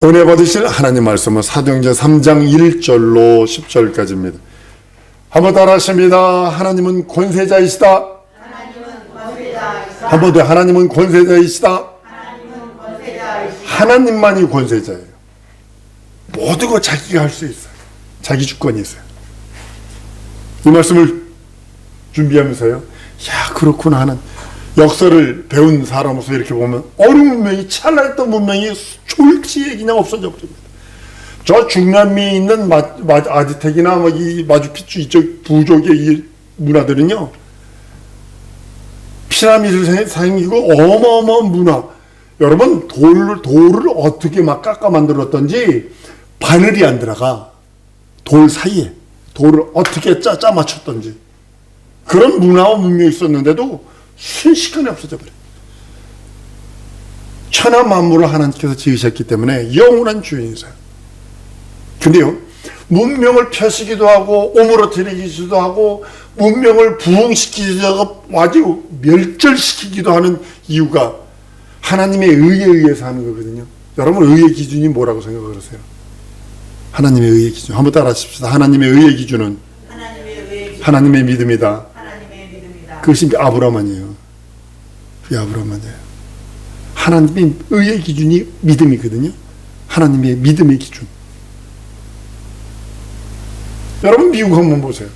은혜 받으실 하나님 말씀은 사도행전 3장 1절로 10절까지입니다. 한번 따라 하십니다. 하나님은 권세자이시다. 한 번 더. 하나님은 권세자이시다. 하나님만이 권세자예요. 모든 거 자기가 할 수 있어요. 자기 주권이 있어요. 이 말씀을 준비하면서요, 야, 그렇구나 하는 역사를 배운 사람으로서 이렇게 보면 어느 문명이 찬란했던 문명이 졸지에 그냥 없어져 버립니다. 저 중남미에 있는 아즈텍이나 이 마추픽추 이쪽 부족의 이 문화들은요, 피라미드를 생기고 어마어마한 문화. 여러분, 돌을 어떻게 막 깎아 만들었던지 바늘이 안 들어가. 돌 사이에 돌을 어떻게 짜 맞췄던지 그런 문화와 문명이 있었는데도 순식간에 없어져 버려요. 천하 만물을 하나님께서 지으셨기 때문에 영원한 주인이세요. 근데요, 문명을 펴시기도 하고 오므러뜨리기도 하고 문명을 부흥시키기도 하고 아주 멸절시키기도 하는 이유가 하나님의 의에 의해서 하는 거거든요. 여러분, 의의 기준이 뭐라고 생각하세요? 하나님의 의의 기준 한번 따라 하십시다. 하나님의 의의 기준은 하나님의 믿음이다. 그것이 아브라함이에요. 그게 아브라함이에요. 하나님의 의의 기준이 믿음이거든요. 하나님의 믿음의 기준. 여러분, 미국 한번 보세요.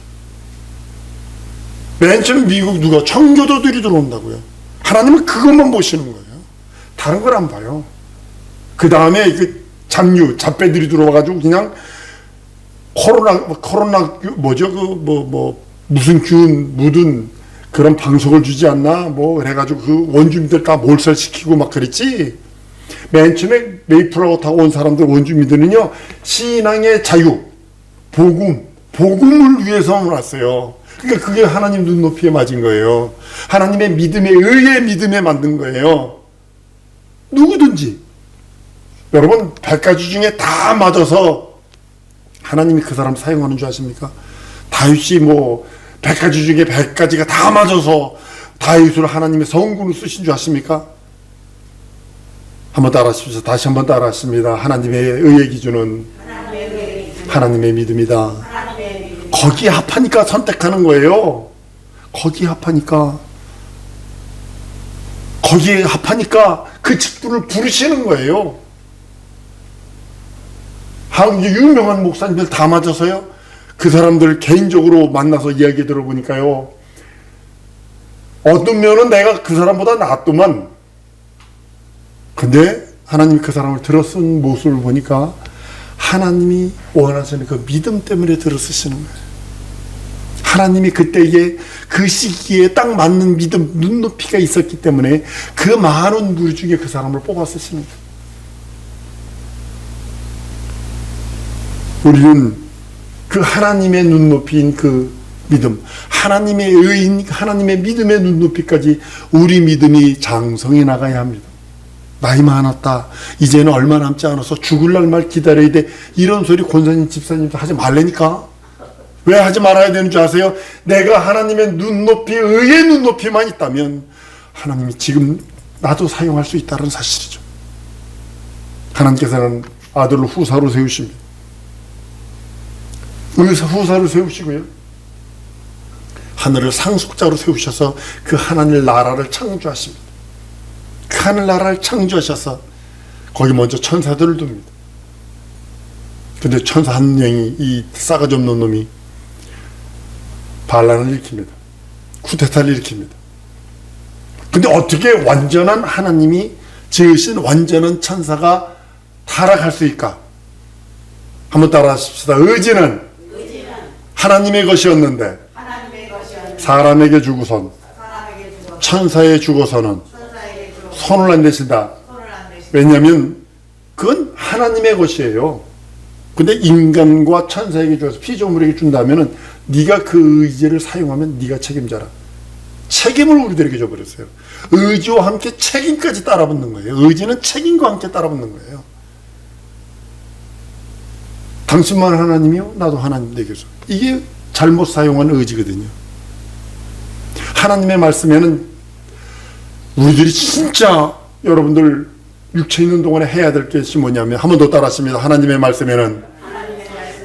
맨 처음 미국 누가 청교도들이 들어온다고요. 하나님은 그것만 보시는 거예요. 다른 걸 안 봐요. 그 다음에 그 잡배들이 들어와가지고 그냥 코로나 뭐죠? 무슨 균 묻은 그런 방송을 주지 않나? 그래가지고 그 원주민들 다 몰살시키고 막 그랬지. 맨 처음에 메이플라워 타고 온 사람들, 원주민들은요, 신앙의 자유, 복음을 위해서 왔어요. 그러니까 그게 하나님 눈높이에 맞은 거예요. 하나님의 의의 믿음에 만든 거예요. 누구든지. 여러분, 100가지 중에 다 맞아서 하나님이 그 사람 사용하는 줄 아십니까? 다윗이 100가지 중에 100가지가 다 맞아서 다윗을 하나님의 성군을 쓰신 줄 아십니까? 한번 따라 하십시오. 다시 한번 따라 하십니다. 하나님의 의의 기준은 하나님의 믿음이다. 거기에 합하니까 선택하는 거예요. 거기에 합하니까 그 직분을 부르시는 거예요. 한국 유명한 목사님들 다 맞아서요, 그 사람들 개인적으로 만나서 이야기 들어보니까요, 어떤 면은 내가 그 사람보다 낫더만, 근데 하나님이 그 사람을 들어쓴 모습을 보니까 하나님이 원하시는 그 믿음 때문에 들어쓰시는 거예요. 하나님이 그때에 그 시기에 딱 맞는 믿음, 눈높이가 있었기 때문에 그 많은 무리 중에 그 사람을 뽑아 쓰시는 거예요. 우리는 그 하나님의 눈높이인 그 믿음, 하나님의 의인, 하나님의 믿음의 눈높이까지 우리 믿음이 장성해 나가야 합니다. 나이 많았다, 이제는 얼마 남지 않아서 죽을 날만 기다려야 돼, 이런 소리 권사님, 집사님도 하지 말라니까. 왜 하지 말아야 되는 줄 아세요? 내가 하나님의 눈높이, 의의 눈높이만 있다면 하나님이 지금 나도 사용할 수 있다는 사실이죠. 하나님께서는 아들을 후사로 세우십니다. 후사로 세우시고요, 하늘을 상속자로 세우셔서 그 하늘 나라를 창조하십니다. 그 하늘 나라를 창조하셔서 거기 먼저 천사들을 둡니다. 근데 천사 한 명이, 이 싸가지 없는 놈이 반란을 일으킵니다. 쿠데타를 일으킵니다. 근데 어떻게 완전한 하나님이 지으신 완전한 천사가 타락할 수 있을까? 한번 따라 하십시다. 의지는 하나님의 것이었는데 사람에게 주고선 천사에 주고서는 손을 안 대신다. 왜냐하면 그건 하나님의 것이에요. 근데 인간과 천사에게 주어서 피조물에게 준다면은 네가 그 의지를 사용하면 네가 책임져라. 책임을 우리들에게 줘버렸어요. 의지와 함께 책임까지 따라붙는 거예요. 의지는 책임과 함께 따라붙는 거예요. 당신만 하나님이요, 나도 하나님 되겠어. 이게 잘못 사용한 의지거든요. 하나님의 말씀에는 우리들이 진짜 여러분들 육체 있는 동안에 해야 될 것이 뭐냐면, 한 번 더 따라하십니다. 하나님의 말씀에는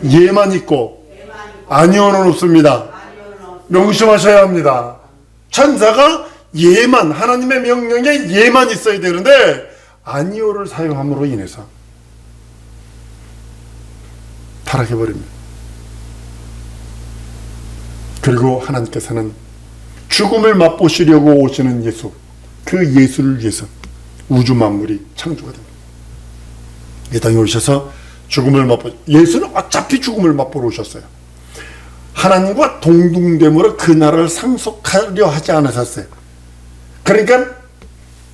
예만 있고 아니오는 없습니다. 명심하셔야 합니다. 천사가 예만, 하나님의 명령에 예만 있어야 되는데 아니오를 사용함으로 인해서 타락해버립니다. 그리고 하나님께서는 죽음을 맛보시려고 오시는 예수, 그 예수를 위해서 우주 만물이 창조가 됩니다. 이 땅에 오셔서 죽음을 예수는 어차피 죽음을 맛보러 오셨어요. 하나님과 동등됨으로 그 나라를 상속하려 하지 않으셨어요. 그러니까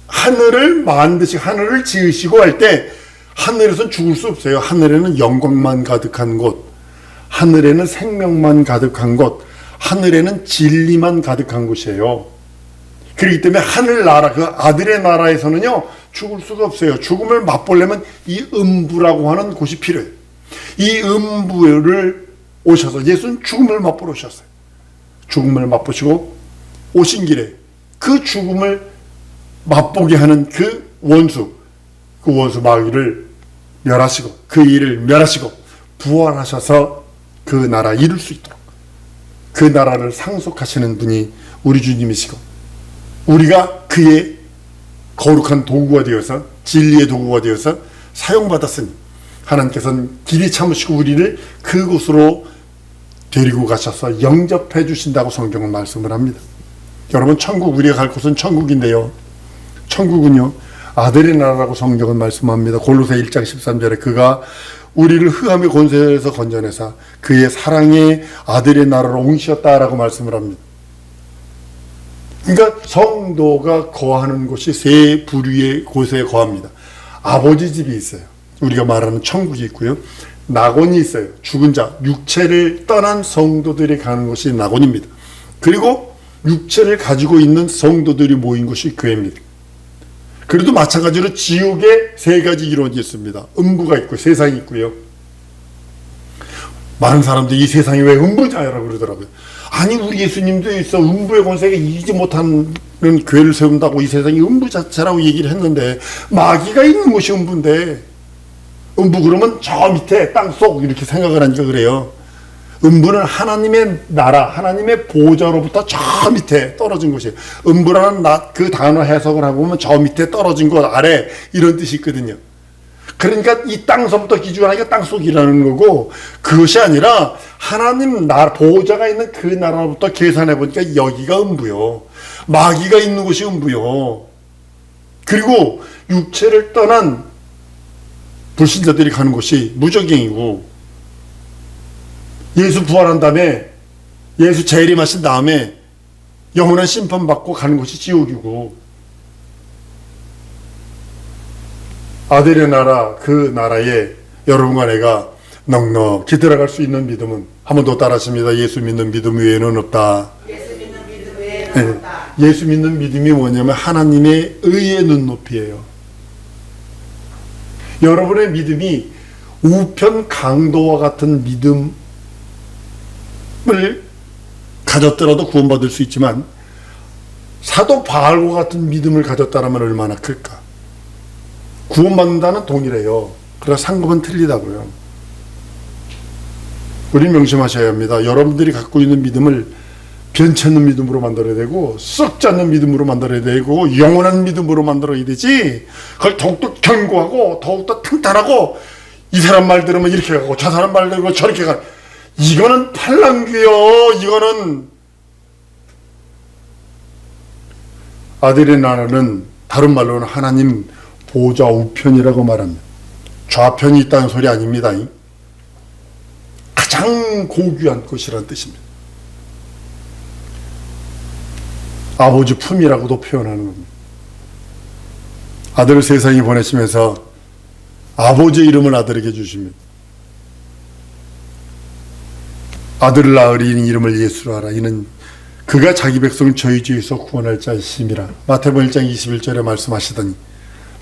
하늘을 하늘을 지으시고 할 때 하늘에서는 죽을 수 없어요. 하늘에는 영광만 가득한 곳, 하늘에는 생명만 가득한 곳, 하늘에는 진리만 가득한 곳이에요. 그렇기 때문에 하늘나라, 그 아들의 나라에서는요 죽을 수가 없어요. 죽음을 맛보려면 이 음부라고 하는 곳이 필요해요. 이 음부를 오셔서 예수는 죽음을 맛보러 오셨어요. 죽음을 맛보시고 오신 길에 그 죽음을 맛보게 하는 그 원수 마귀를 멸하시고 그 일을 멸하시고 부활하셔서 그 나라 이룰 수 있도록 그 나라를 상속하시는 분이 우리 주님이시고, 우리가 그의 거룩한 도구가 되어서 진리의 도구가 되어서 사용받았으니 하나님께서는 길이 참으시고 우리를 그곳으로 데리고 가셔서 영접해 주신다고 성경은 말씀을 합니다. 여러분, 천국, 우리가 갈 곳은 천국인데요, 천국은요 아들의 나라라고 성경은 말씀합니다. 골로새 1장 13절에 그가 우리를 흑암의 권세에서 건져내사 그의 사랑의 아들의 나라로 옮기셨다라고 말씀을 합니다. 그러니까 성도가 거하는 곳이 세 부류의 곳에 거합니다. 아버지 집이 있어요. 우리가 말하는 천국이 있고요. 낙원이 있어요. 죽은 자, 육체를 떠난 성도들이 가는 곳이 낙원입니다. 그리고 육체를 가지고 있는 성도들이 모인 곳이 교회입니다. 그래도 마찬가지로 지옥에 세 가지 이론이 있습니다. 음부가 있고 세상이 있고요. 많은 사람들이 이 세상이 왜 음부자라고 그러더라고요. 아니, 우리 예수님도 있어 음부의 권세가 이기지 못하는 교회를 세운다고 이 세상이 음부자체라고 얘기를 했는데, 마귀가 있는 곳이 음부인데, 음부 그러면 저 밑에 땅속 이렇게 생각을 하니까 그래요. 음부는 하나님의 나라, 하나님의 보좌로부터 저 밑에 떨어진 곳이에요. 음부라는 그 단어 해석을 하고 보면 저 밑에 떨어진 곳, 아래, 이런 뜻이 있거든요. 그러니까 이 땅서부터 기준하니까 땅속이라는 거고, 그것이 아니라 하나님 나라, 보좌가 있는 그 나라로부터 계산해 보니까 여기가 음부요. 마귀가 있는 곳이 음부요. 그리고 육체를 떠난 불신자들이 가는 곳이 무저갱이고, 예수 부활한 다음에, 예수 재림하신 다음에 영원한 심판받고 가는 곳이 지옥이고, 아들의 나라, 그 나라에 여러분과 내가 넉넉히 들어갈 수 있는 믿음은, 한 번 더 따라하십니다. 예수 믿는 믿음 외에는 없다. 예수 믿는 믿음 외에는 없다. 예수 믿는 믿음이 뭐냐면 하나님의 의의 눈높이에요. 여러분의 믿음이 우편 강도와 같은 믿음을 가졌더라도 구원받을 수 있지만, 사도 바울과 같은 믿음을 가졌다면 얼마나 클까. 구원받는다는 동일해요. 그러나 상급은 틀리다고요. 우리 명심하셔야 합니다. 여러분들이 갖고 있는 믿음을 변치 않는 믿음으로 만들어야 되고, 썩지 않는 믿음으로 만들어야 되고, 영원한 믿음으로 만들어야 되지, 그걸 더욱더 견고하고 더욱더 튼튼하고, 이 사람 말 들으면 이렇게 가고 저 사람 말 들으면 저렇게 가고, 이거는 팔랑귀요. 이거는 아들의 나라는 다른 말로는 하나님 보좌 우편이라고 말합니다. 좌편이 있다는 소리 아닙니다. 가장 고귀한 것이라는 뜻입니다. 아버지 품이라고도 표현하는 겁니다. 아들을 세상에 보내시면서 아버지의 이름을 아들에게 주십니다. 아들을 낳으리니 이름을 예수로 하라. 이는 그가 자기 백성을 저희 죄에서 구원할 자이심이라. 마태복음 1장 21절에 말씀하시더니,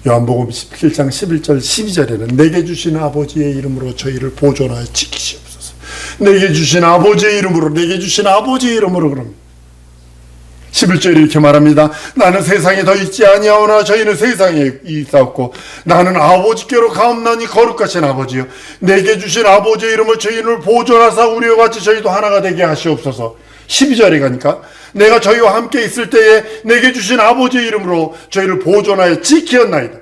요한복음 17장 11절 12절에는 내게 주신 아버지의 이름으로 저희를 보존하여 지키시옵소서. 내게 주신 아버지의 이름으로, 내게 주신 아버지의 이름으로. 그럽니다. 11절에 이렇게 말합니다. 나는 세상에 더 있지 아니하오나 저희는 세상에 있사옵고 나는 아버지께로 가옵나니 거룩하신 아버지요 내게 주신 아버지의 이름을 저희를 보존하사 우리와 같이 저희도 하나가 되게 하시옵소서. 12절에 가니까 내가 저희와 함께 있을 때에 내게 주신 아버지의 이름으로 저희를 보존하여 지키었나이다.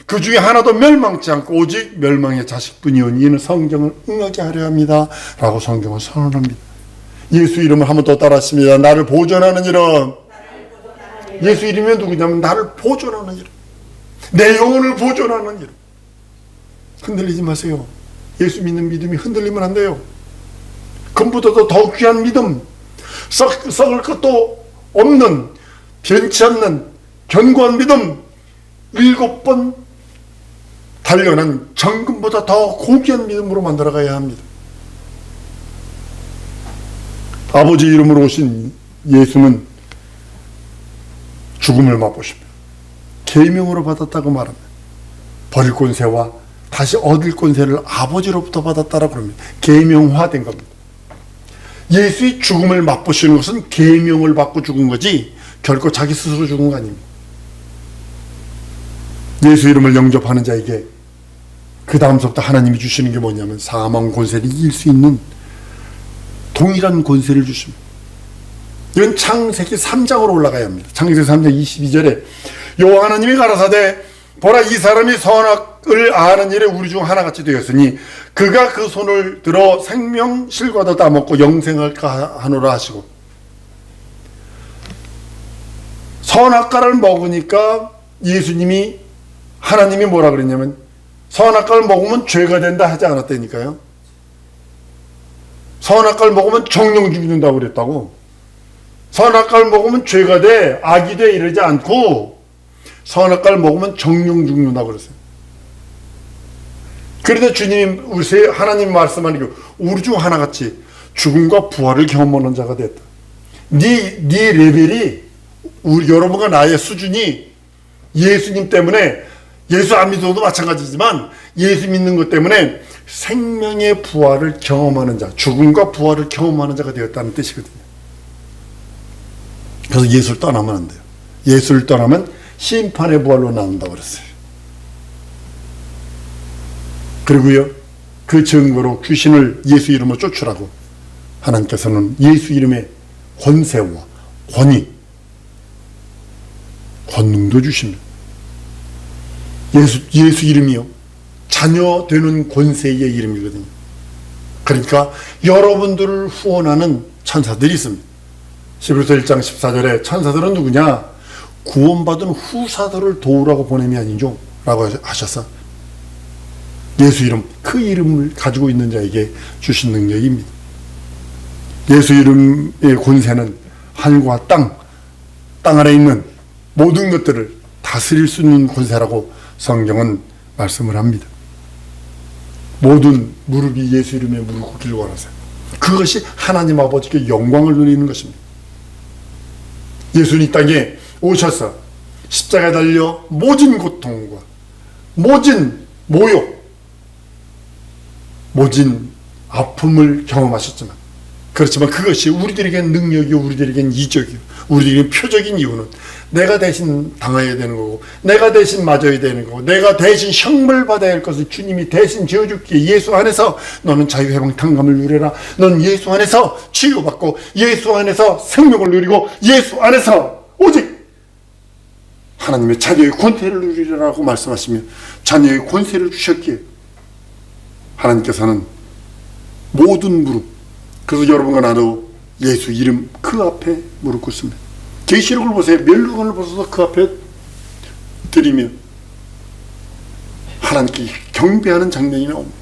그 중에 하나도 멸망치 않고 오직 멸망의 자식뿐이오니 이는 성경을 응하게 하려 합니다 라고 성경을 선언합니다. 예수 이름을 한번 더 따라하십니다. 나를 보존하는 이름. 예수 이름이 누구냐면 나를 보존하는 이름, 내 영혼을 보존하는 이름. 흔들리지 마세요. 예수 믿는 믿음이 흔들리면 안 돼요. 금보다도 더 귀한 믿음, 썩을 것도 없는 변치 않는 견고한 믿음, 7번 단련한 정금보다 더 고귀한 믿음으로 만들어가야 합니다. 아버지 이름으로 오신 예수는 죽음을 맛보십니다. 계명으로 받았다고 말합니다. 버릴 권세와 다시 얻을 권세를 아버지로부터 받았다라고 합니다. 계명화된 겁니다. 예수의 죽음을 맛보시는 것은 계명을 받고 죽은 거지 결코 자기 스스로 죽은 거 아닙니다. 예수 이름을 영접하는 자에게 그 다음서부터 하나님이 주시는 게 뭐냐면 사망 권세를 이길 수 있는 동일한 권세를 주십니다. 이건 창세기 3장으로 올라가야 합니다. 창세기 3장 22절에 여호와 하나님이 가라사대 보라 이 사람이 선악을 아는 일에 우리 중 하나같이 되었으니 그가 그 손을 들어 생명실과도 따먹고 영생을 하노라 하시고, 선악과를 먹으니까 예수님이 하나님이 뭐라 그랬냐면 선악과를 먹으면 죄가 된다 하지 않았다니까요. 선악과를 먹으면 정령 죽는다고 그랬다고. 선악과를 먹으면 죄가 돼, 악이 돼 이러지 않고 선악과를 먹으면 정령 죽는다고 그랬어요. 그런데 주님이 하나님 말씀하는 게 우리 중 하나같이 죽음과 부활을 경험하는 자가 됐다. 네 레벨이 여러분과 나의 수준이 예수님 때문에, 예수 안 믿어도 마찬가지지만 예수 믿는 것 때문에 생명의 부활을 경험하는 자, 죽음과 부활을 경험하는 자가 되었다는 뜻이거든요. 그래서 예수를 떠나면 안 돼요. 예수를 떠나면 심판의 부활로 나온다고 그랬어요. 그리고요, 그 증거로 귀신을 예수 이름으로 쫓으라고 하나님께서는 예수 이름의 권세와 권위, 권능도 주십니다. 예수 이름이요, 자녀 되는 권세의 이름이거든요. 그러니까 여러분들을 후원하는 천사들이 있습니다. 히브리서 1장 14절에 천사들은 누구냐? 구원받은 후사들을 도우라고 보냄이 아니죠 라고 하셔서 예수 이름, 그 이름을 가지고 있는 자에게 주신 능력입니다. 예수 이름의 권세는 하늘과 땅 아래 있는 모든 것들을 다스릴 수 있는 권세라고 성경은 말씀을 합니다. 모든 무릎이 예수 이름에 무릎 꿇기를 원하세요. 그것이 하나님 아버지께 영광을 누리는 것입니다. 예수는 이 땅에 오셔서 십자가에 달려 모진 고통과 모진 모욕, 모진 아픔을 경험하셨지만, 그렇지만 그것이 우리들에겐 능력이요, 우리들에겐 이적이요, 우리들에겐 표적인 이유는 내가 대신 당해야 되는 거고, 내가 대신 맞아야 되는 거고, 내가 대신 형벌 받아야 할 것을 주님이 대신 지어줄게. 예수 안에서 너는 자유해방탕감을 누려라. 넌 예수 안에서 치유받고 예수 안에서 생명을 누리고 예수 안에서 오직 하나님의 자녀의 권세를 누리라고 말씀하시며 자녀의 권세를 주셨기에 하나님께서는 모든 무릎, 그래서 여러분과 나도 예수 이름 그 앞에 무릎 꿇습니다. 계시록을 보세요. 멸류관을 벗어서 그 앞에 드리며 하나님께 경배하는 장면이 나옵니다.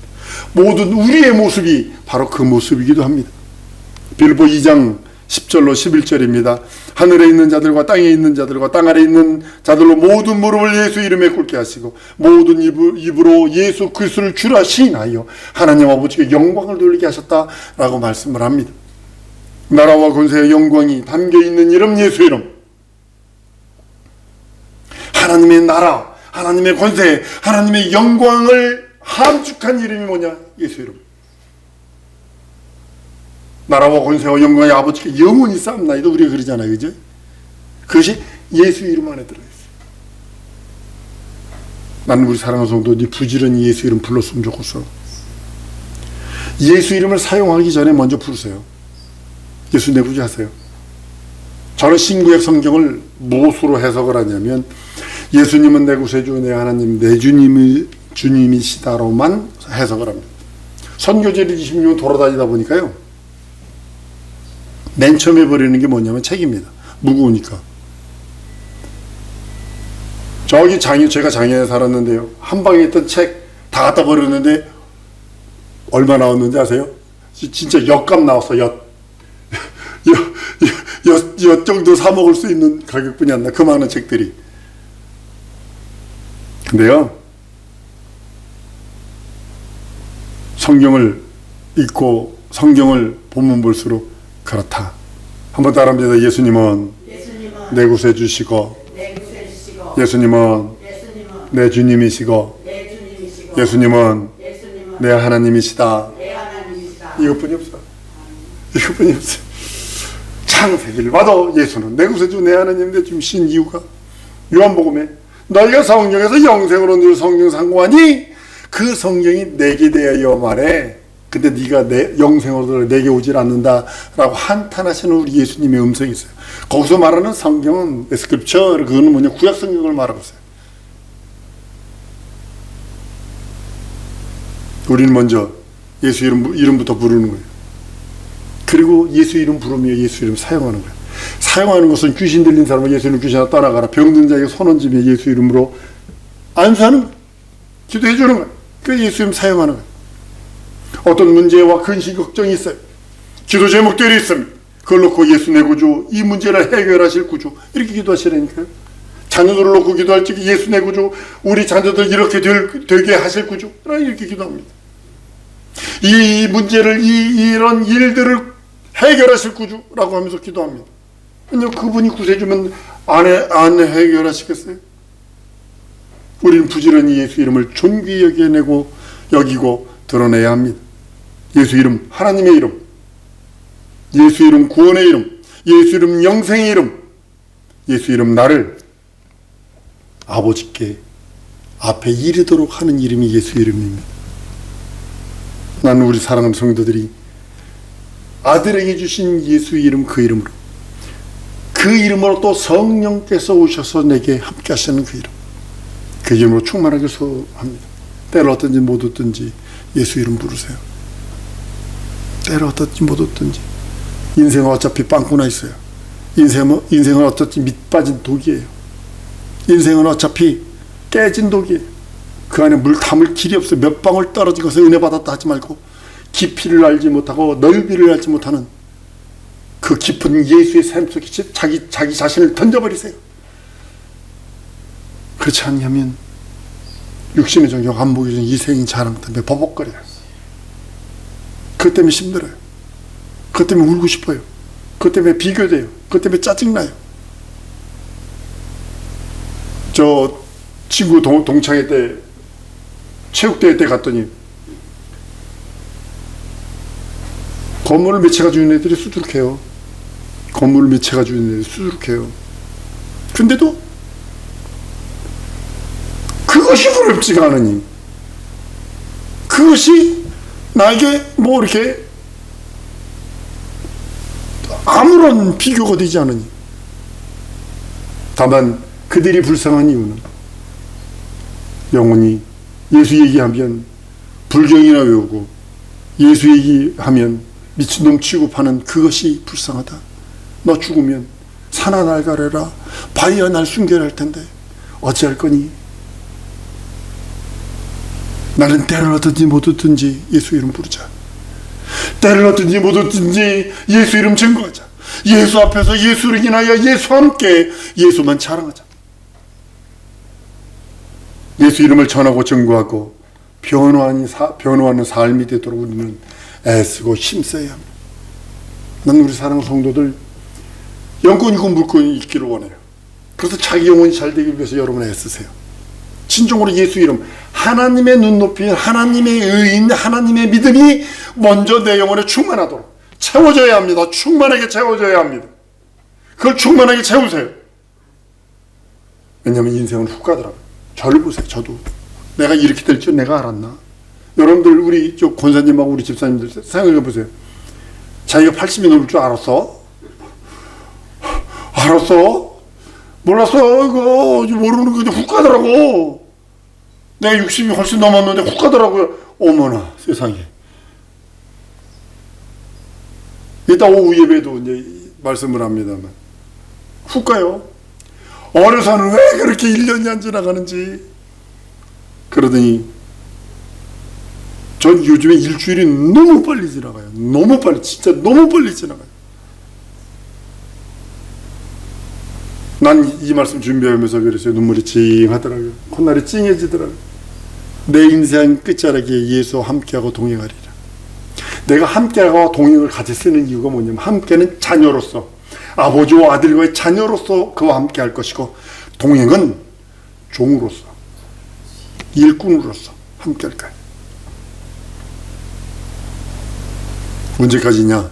모든 우리의 모습이 바로 그 모습이기도 합니다. 빌보 2장 10절로 11절입니다. 하늘에 있는 자들과 땅에 있는 자들과 땅 아래 있는 자들로 모든 무릎을 예수 이름에 꿇게 하시고 모든 입으로 예수 그리스도를 주라 시인하여 하나님 아버지께 영광을 돌리게 하셨다라고 말씀을 합니다. 나라와 권세의 영광이 담겨있는 이름 예수 이름, 하나님의 나라, 하나님의 권세, 하나님의 영광을 함축한 이름이 뭐냐? 예수 이름. 나라와 권세와 영광의 아버지께 영원히 쌓옵나이다. 우리가 그러잖아요, 그죠? 그것이 예수 이름 안에 들어있어요. 나는 우리 사랑하는 성도들이 부지런히 예수 이름 불렀으면 좋겠어. 예수 이름을 사용하기 전에 먼저 부르세요. 예수 내 구주 하세요. 저는 신구약 성경을 무엇으로 해석을 하냐면 예수님은 내 구세주 내 하나님 내 주님이시다로만 해석을 합니다. 선교지를 26년 돌아다니다 보니까요, 맨 처음에 버리는 게 뭐냐면 책입니다. 무거우니까. 저기 제가 장애에 살았는데요, 한 방에 있던 책 다 갖다 버렸는데 얼마 나왔는지 아세요? 진짜 엿값 나왔어. 엿 정도 사 먹을 수 있는 가격뿐이 안 나. 그 많은 책들이. 근데요, 성경을 읽고 성경을 보면 볼수록 그렇다. 한번 따라합니다. 예수님은 내 구세주시고, 예수님은 내 주님이시고, 예수님은 내 하나님이시다. 이것뿐이 없어. 이것뿐이 없어. 창세기를 봐도 예수는 내 구세주 내 하나님 내 주신 이유가 요한복음에 너희가 성경에서 영생으로 늘 성경 상고하니 그 성경이 내게 대하여 말해. 근데 네가 내 영생으로 내게 오질 않는다라고 한탄하시는 우리 예수님의 음성이 있어요. 거기서 말하는 성경은 스크립처, 그거는 뭐냐, 구약 성경을 말하고 있어요. 우리는 먼저 예수 이름부터 부르는 거예요. 그리고 예수 이름 부르며 예수 이름 사용하는 거예요. 사용하는 것은 귀신 들린 사람은 예수 이름 귀신아 떠나가라. 병든 자에게 손 얹으며 예수 이름으로 안수하는 거예요. 기도해 주는 거예요. 그 예수 이름 사용하는 거예요. 어떤 문제와 근심 걱정이 있어요. 기도 제목들이 있습니다. 그걸 놓고 예수 내 구주, 이 문제를 해결하실 구주, 이렇게 기도하시라니까요. 자녀들을 놓고 기도할 적에 예수 내 구주, 우리 자녀들 이렇게 되게 하실 구주, 이렇게 기도합니다. 이 문제를, 이런 일들을 해결하실 구주라고 하면서 기도합니다. 왜냐하면 그분이 구세주면 안 해결하시겠어요? 우리는 부지런히 예수 이름을 존귀히 여기고 드러내야 합니다. 예수 이름, 하나님의 이름, 예수 이름 구원의 이름, 예수 이름 영생의 이름, 예수 이름 나를 아버지께 앞에 이르도록 하는 이름이 예수 이름입니다. 나는 우리 사랑하는 성도들이 아들에게 주신 예수 이름, 그 이름으로, 그 이름으로 또 성령께서 오셔서 내게 함께 하시는 그 이름, 그 이름으로 충만하게 소합니다. 때를 어떤지 못 얻든지 예수 이름 부르세요. 때를 어떻든지 못 얻든지. 인생은 어차피 빵꾸나 있어요. 인생은 어차피 밑빠진 독이에요. 인생은 어차피 깨진 독이에요. 그 안에 물 담을 길이 없어요. 몇 방울 떨어진 것에 은혜 받았다 하지 말고 깊이를 알지 못하고 넓이를 알지 못하는 그 깊은 예수의 삶 속에 자기 자신을 던져버리세요. 그렇지 않냐면 육신의 정욕, 안목의 정욕, 이생의 자랑 때문에 버벅거려요. 그것 때문에 힘들어요. 그것 때문에 울고 싶어요. 그것 때문에 비교돼요. 그것 때문에 짜증나요. 저 친구 동창회 때, 체육대회 때 갔더니 건물을 몇 채 가지고 있는 애들이 수두룩해요. 건물을 몇 채 가지고 있는 애들이 수두룩해요. 근데도 그것이 부럽지가 않으니, 그것이 나에게 뭐 이렇게 아무런 비교가 되지 않으니, 다만 그들이 불쌍한 이유는 영혼이 예수 얘기하면 불경이나 외우고 예수 얘기하면 미친놈 취급하는 그것이 불쌍하다. 너 죽으면 산하 날 가래라, 바위야 날 순결할 텐데 어찌할 거니? 나는 때를 얻든지 못 얻든지 예수 이름 부르자. 때를 얻든지 못 얻든지 예수 이름 증거하자. 예수 앞에서 예수를 인하여 예수와 함께 예수만 자랑하자. 예수 이름을 전하고 증거하고 변호하는 삶이 되도록 우리는 애쓰고 힘써야 합니다. 난 우리 사랑하는 성도들 영권이고 물권이 있기를 원해요. 그래서 자기 영혼이 잘 되기 위해서 여러분 애쓰세요. 진정으로 예수 이름, 하나님의 눈높이, 하나님의 의인, 하나님의 믿음이 먼저 내 영혼에 충만하도록 채워져야 합니다. 충만하게 채워져야 합니다. 그걸 충만하게 채우세요. 왜냐하면 인생은 훅 가더라고요. 저를 보세요. 저도 내가 이렇게 될 줄 내가 알았나? 여러분들 우리 저 권사님하고 우리 집사님들 생각해 보세요. 자기가 80이 넘을 줄 알았어? 알았어? 몰랐어. 이거 모르는 거 훅 가더라고. 내가 60이 훨씬 넘었는데 훅 가더라고요. 어머나 세상에. 이따 오후 예배도 이제 말씀을 합니다만 훅 가요. 어려서는 왜 그렇게 1년이 안 지나가는지. 그러더니 전 요즘에 일주일이 너무 빨리 지나가요. 너무 빨리, 진짜 너무 빨리 지나가요. 난 이 말씀 준비하면서 그랬어요. 눈물이 찡하더라고요. 콧날이 찡해지더라고요. 내 인생 끝자락에 예수와 함께하고 동행하리라. 내가 함께하고 동행을 같이 쓰는 이유가 뭐냐면 함께는 자녀로서 아버지와 아들과의 자녀로서 그와 함께 할 것이고 동행은 종으로서 일꾼으로서 함께 할 거예요. 언제까지냐?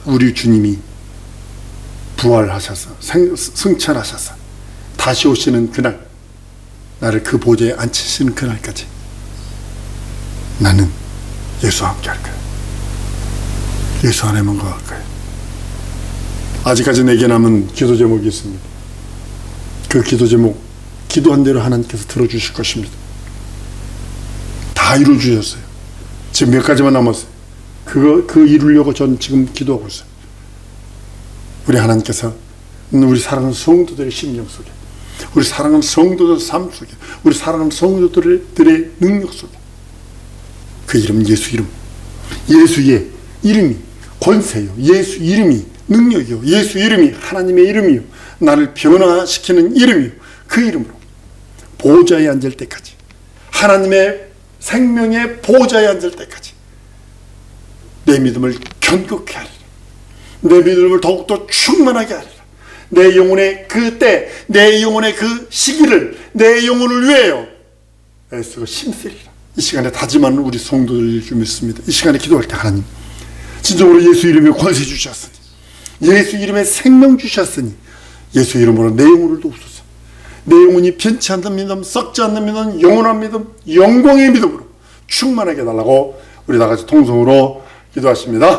우리 주님이 부활하셔서 승천하셔서 다시 오시는 그날, 나를 그 보좌에 앉히시는 그날까지 나는 예수와 함께 할 거예요. 예수 안에만 거할 거예요. 아직까지 내게 남은 기도 제목이 있습니다. 그 기도 제목 기도한 대로 하나님께서 들어주실 것입니다. 다 이루어주셨어요. 지금 몇 가지만 남았어요. 그 이루려고 전 지금 기도하고 있어요. 우리 하나님께서 우리 사랑하는 성도들의 심령 속에, 우리 사랑하는 성도들 삶 속에, 우리 사랑하는 성도들의 능력 속에 그 이름 예수 이름, 예수의 이름이 권세요. 예수 이름이 능력이요. 예수 이름이 하나님의 이름이요. 나를 변화시키는 이름이요. 그 이름으로 보좌에 앉을 때까지, 하나님의 생명의 보좌에 앉을 때까지 내 믿음을 견고케 하리라. 내 믿음을 더욱더 충만하게 하리라. 내 영혼의 그 때, 내 영혼의 그 시기를 내 영혼을 위하여 애쓰고 힘쓰리라. 이 시간에 다짐하는 우리 성도들일 줄 믿습니다. 이 시간에 기도할 때 하나님 진정으로 예수 이름에 권세 주셨으니, 예수 이름에 생명 주셨으니 예수 이름으로 내 영혼을 도우소서. 내 영혼이 변치 않는 믿음, 썩지 않는 믿음, 영원한 믿음, 영광의 믿음으로 충만하게 해달라고 우리 다같이 통성으로 기도하십니다.